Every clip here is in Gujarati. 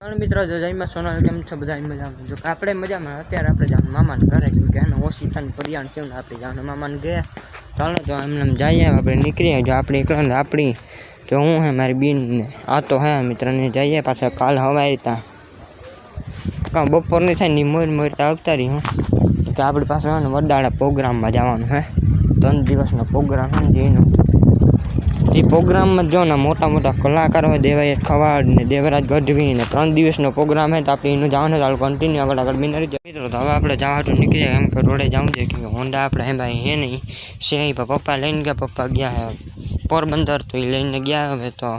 મિત્રો જયમાં સોનલ કેમ છો બધા મજામાં જો આપણે મજામાં અત્યારે આપણે જવાનું મામાને ઘરે કેમ કે એને ઓશિતાની ફરિયાણ કેવું આપણે જવાનું મામાને ગયા ચાલો તો એમને જઈએ આપણે નીકળીએ જો આપણે એકલા આપણી તો હું હે મારી બીનને આ તો હે મિત્રને જઈએ પાછા કાલ હવારી ત્યાં કાં બપોરની થાય ને મોરતા આવતા રહી હું કે આપણી પાસે ને વડાળા પ્રોગ્રામમાં જવાનું હે 3 દિવસનો પ્રોગ્રામ છે ને એનો જે પ્રોગ્રામમાં જો ને મોટા મોટા કલાકારો હોય દેવાય ખવાડ ને દેવરાજ ગઢવી ને 3 દિવસનો પ્રોગ્રામ હે તો આપણે એનું જવાનું ચાલુ કન્ટિન્યુ આગળ બિનારી મિત્રો તો હવે આપણે જવાનું નીકળીએ એમ કે રોડે જવું છે કે હોન્ડા આપણે હે ભાઈ હે નહીં છે પપ્પા લઈને ગયા પપ્પા ગયા હે પોરબંદર તો એ લઈને ગયા હવે તો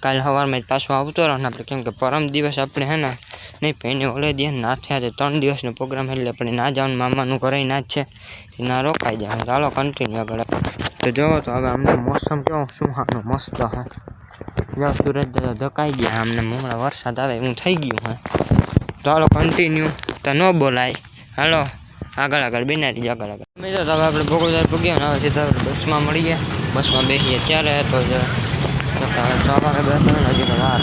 કાલ સવારમાં જ પાછો આવતો રહો ને આપણે કેમ કે પરમ દિવસ આપણે હે ને નહીં પહેને ઓલે દે ના થયા તો 3 દિવસનો પ્રોગ્રામ એટલે આપણે ના જવાનું મામાનું ઘરે ના જ છે એ ના રોકાઈ જાય ચાલો કન્ટિન્યુ આગળ તો જો તો હવે અમને મોસમ કેવો સુહાનો મસ્ત હે જો સુરત ધકાઈ ગયા અમને હમણાં વરસાદ આવે એવું થઈ ગયું હે ચાલો કન્ટિન્યુ તો ન બોલાય હાલો આગળ બિનારી આગળ મિત્રો તો હવે આપણે ભોગોદાર પૂગ્યા ને હવે સીધા બસમાં મળીએ બસમાં બેસીએ ત્યારે તો સવારે બસ હજી તો વાર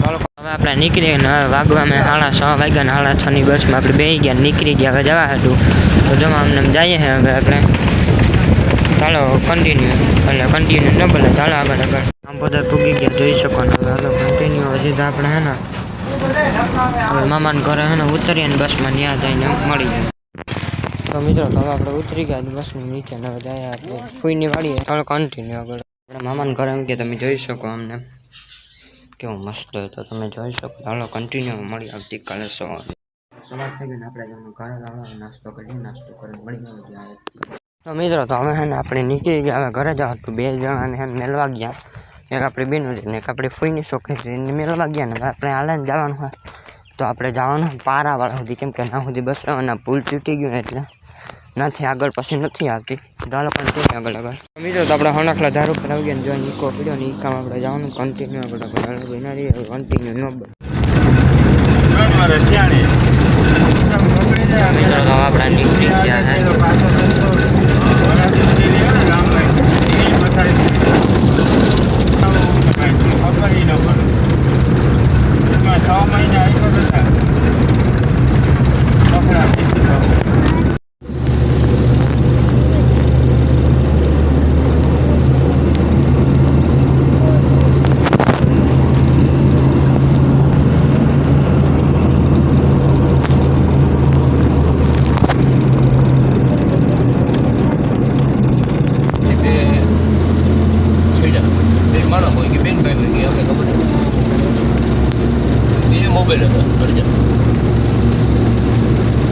ચાલો હવે આપણે નીકળીએ ને વાગવામાં 6:30 વાગ્યા ને 6:30 બસમાં આપણે બેસી ગયા નીકળી ગયા હવે જવા હતું તો જમા અમને જઈએ હવે આપણે ચાલો કન્ટિન્યુ ન બોલે ચાલો આગળ આમ બધા પૂગી ગયા જોઈ શકો ને હવે આગળ કન્ટિન્યુ સીધા આપણે હે ને હવે મામાને ઘરે હે ને ઉતરીએ ને બસમાં ત્યાં જઈને મળી જાય તો મિત્રો તો હવે આપણે ઉતરી ગયા બસની નીચે ને હવે જાય આપણે ફૂઈની વાળીએ ચાલો કન્ટિન્યુ આગળ આપણે મામાને ઘરે એમ કે તમે જોઈ શકો અમને કેવું મસ્ત હોય તો તમે જોઈ શકો ચાલો કન્ટિન્યુ મળી આવતીકાલે સવારે થઈ ગઈ ને આપણે ઘરે આવવાનો નાસ્તો કરી મળી ગયા તો મિત્રો તો હવે હે ને આપણે નીકળી ગયા હવે ઘરે જવા તો 2 જણાને હે મેળવા ગયા એક આપણી બેનું ને એક આપણી ફૂઈની છોકરી મેળવા ગયા ને આપણે હાલે જવાનું હોય તો આપણે જવાનું પારાવાળા સુધી કેમ કે ના સુધી બસ ના પુલ તૂટી ગયું એટલે નથી આગળ પછી નથી આવતી ચાલો કન્ટિન્યુ આગળ મિત્રો તો આપણે હણખલા ધાર ઉપર આવી ગયા ને જો નીકો પડ્યો ને એ કામ આપણે જવાનું કન્ટિન્યુ આગળ બનાવી કન્ટિન્યુ ન મિત્રો તો આપણે નીકળી ગયા મોબાઈલ હતો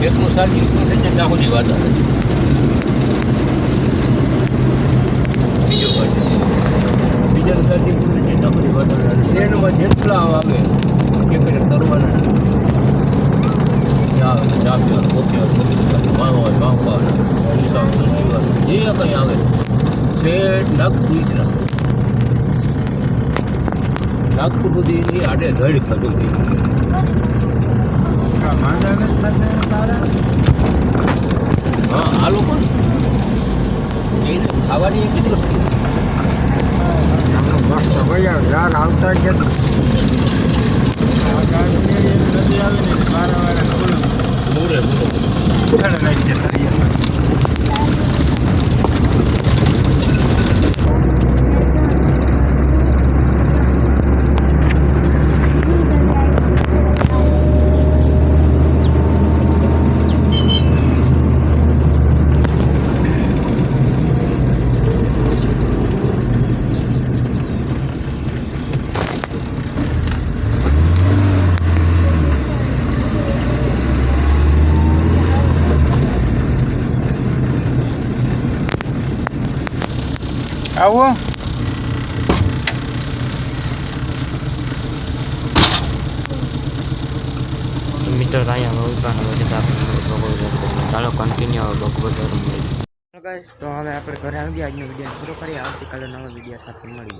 એકનું સાચી થઈ જાય ત્યાં સુધી વાત આવે બીજાનું સાચી થઈ જાય ત્યાં સુધી વાત આવે ટ્રેનમાં જેટલા આવે કે કરવાના ચા પીવાનું કોફી વાંખવા જે કંઈ આવે સેટ નાગપુર સુધી આડે ધડ ખડું થઈ હા આ લોકો એને ખાવાની એક વસ્તુ આવતા કે મૂરે આવો મિત્રો અહીંયા ઉતરાના વચ્ચે આપણે ચાલો કન્ટિન્યુ બગોદર મળી તો હવે આપણે ઘરે આવી ગયા આજનો વિડીયો પૂરો કરીએ આવતીકાલે નવા વિડીયો સાથે મળીએ